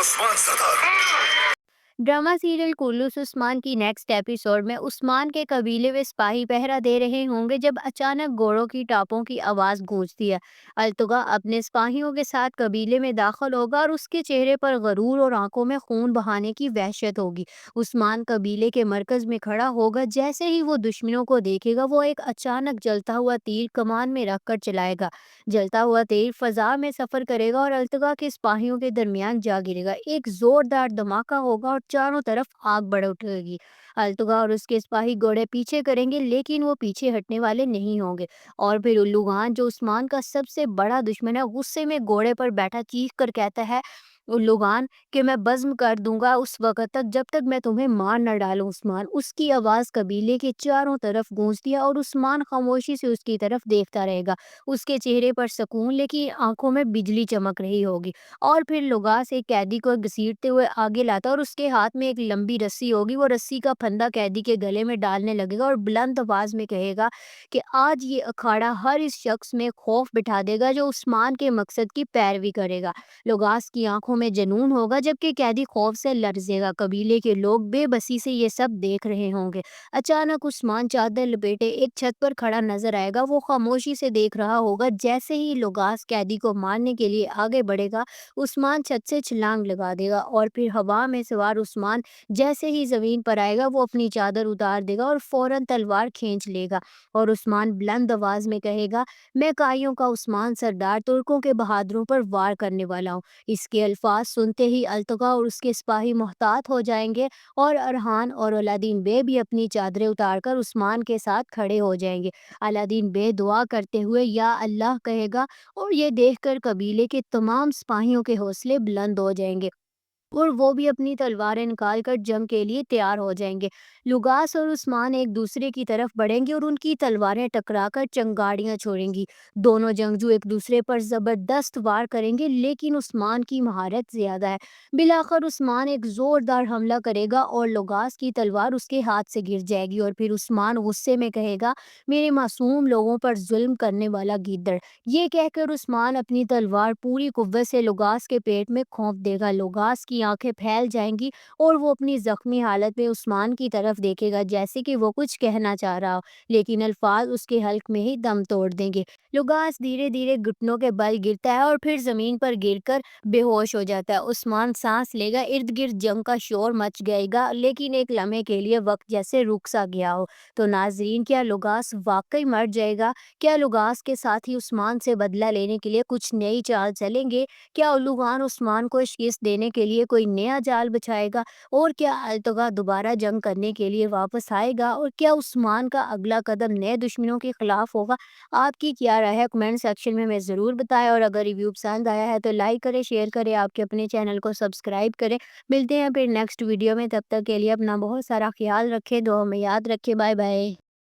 عثمان ستار। Drama serial कुल्लूस Usman की next episode में उस्मान के कबीले में सिपाही पहरा दे रहे होंगे जब अचानक घोड़ों की टापों की आवाज गूंजती है। अल्तुगा अपने सिपाहियों के साथ कबीले में दाखिल होगा और उसके चेहरे पर गरूर और आंखों में खून बहाने की वहशत होगी। उस्मान कबीले के मरकज में खड़ा होगा। जैसे ही वो दुश्मनों को देखेगा वो एक अचानक जलता हुआ तीर कमान में रखकर चलाएगा। जलता हुआ तीर फजा में सफर करेगा और अल्तुगा के सिपाहियों के दरमियान जा गिरेगा। एक जोरदार धमाका होगा और चारों तरफ आग बढ़ उठेगी। अल्तुगा और उसके सिपाही घोड़े पीछे करेंगे लेकिन वो पीछे हटने वाले नहीं होंगे। और फिर उल्लू खान जो उस्मान का सबसे बड़ा दुश्मन है गुस्से में घोड़े पर बैठा चीख कर कहता है उल्लू खान कि मैं बज्म कर दूंगा उस वक्त तक जब तक मैं तुम्हें मार न डालूं। उस्मान उसकी आवाज कबीले के चारों तरफ गूंजती है और उस्मान खामोशी से उसकी तरफ देखता रहेगा। उसके चेहरे पर सुकून लेकिन आंखों में बिजली चमक रही होगी। और फिर लुगास एक कैदी को घसीटते हुए आगे लाता और उसके हाथ में एक लंबी रस्सी होगी। वो रस्सी का फंदा कैदी के गले में डालने लगेगा और बुलंद आवाज में कहेगा कि आज ये अखाड़ा हर इस शख्स में खौफ बिठा देगा जो उस्मान के मकसद की पैरवी करेगा। लुगास की आंखों में जुनून होगा जबकि कैदी खौफ से लरजेगा। कबीले के लोग बेबसी से ये सब देख रहे होंगे। अचानक उस्मान चादर लपेटे एक छत पर खड़ा नजर आएगा। वो खामोशी से देख रहा होगा। जैसे ही लुगास कैदी को मारने के लिए आगे बढ़ेगा उस्मान छत से छलांग लगा देगा और फिर हवा में सवार उस्मान जैसे ही जमीन पर आएगा वो अपनी चादर उतार देगा और फौरन तलवार खींच लेगा। और उस्मान बुलंद आवाज में कहेगा मैं काइयों का उस्मान सरदार तुर्कों के बहादुरों पर वार करने वाला हूँ। इसके अल्फाज सुनते ही अल्तुगा और उसके सिपाही मोहतात हो जाएंगे और अरहान और अलादीन बे भी अपनी चादरें उतारकर उस्मान के साथ खड़े हो जाएंगे। अलादीन बे दुआ करते हुए या अल्लाह कहेगा और ये देखकर कबीले के तमाम सिपाहियों के हौसले बुलंद हो जाएंगे और वो भी अपनी तलवारें निकालकर जंग के लिए तैयार हो जाएंगे। लुगास और उस्मान एक दूसरे की तरफ बढ़ेंगे और उनकी तलवारें टकराकर चंगाड़ियां छोड़ेंगी। दोनों जंगजू एक दूसरे पर जबरदस्त वार करेंगे लेकिन उस्मान की महारत ज्यादा है। बिलाखिर उस्मान एक जोरदार हमला करेगा और लुगास की तलवार उसके हाथ से गिर जाएगी और फिर उस्मान गुस्से में कहेगा मेरे मासूम लोगों पर जुल्म करने वाला गीदड़। ये कहकर उस्मान अपनी तलवार पूरी कुव्वत से लुगास के पेट में खौंप देगा। लुगास की आंखें फैल जाएंगी और वो अपनी जख्मी हालत में उस्मान की तरफ देखेगा जैसे कि वो कुछ कहना चाह रहा हो लेकिन अल्फाज उसके हल्क में ही दम तोड़ देंगे। लुगास धीरे धीरे घुटनों के बल गिरता है और फिर जमीन पर गिरकर बेहोश हो जाता है। उस्मान सांस लेगा। इर्द गिर्द जंग का शोर मच गएगा लेकिन एक लम्हे के लिए वक्त जैसे रुक सा गया हो। तो नाजरीन क्या लुगास वाकई मर जाएगा? क्या लुगास के साथ ही उस्मान से बदला लेने के लिए कुछ नई चाल चलेंगे? क्या उल्लू खान उस्मान को शिकस्त देने के लिए कोई नया जाल बिछाएगा? और क्या अल्तुगा दोबारा जंग करने के लिए वापस आएगा? और क्या उस्मान का अगला कदम नए दुश्मनों के खिलाफ होगा? आपकी क्या राय है कमेंट सेक्शन में हमें ज़रूर बताएं और अगर रिव्यू पसंद आया है तो लाइक करें, शेयर करें, आपके अपने चैनल को सब्सक्राइब करें। मिलते हैं फिर नेक्स्ट वीडियो में। तब तक के लिए अपना बहुत सारा ख्याल रखें, दुआ में याद रखें। Bye bye.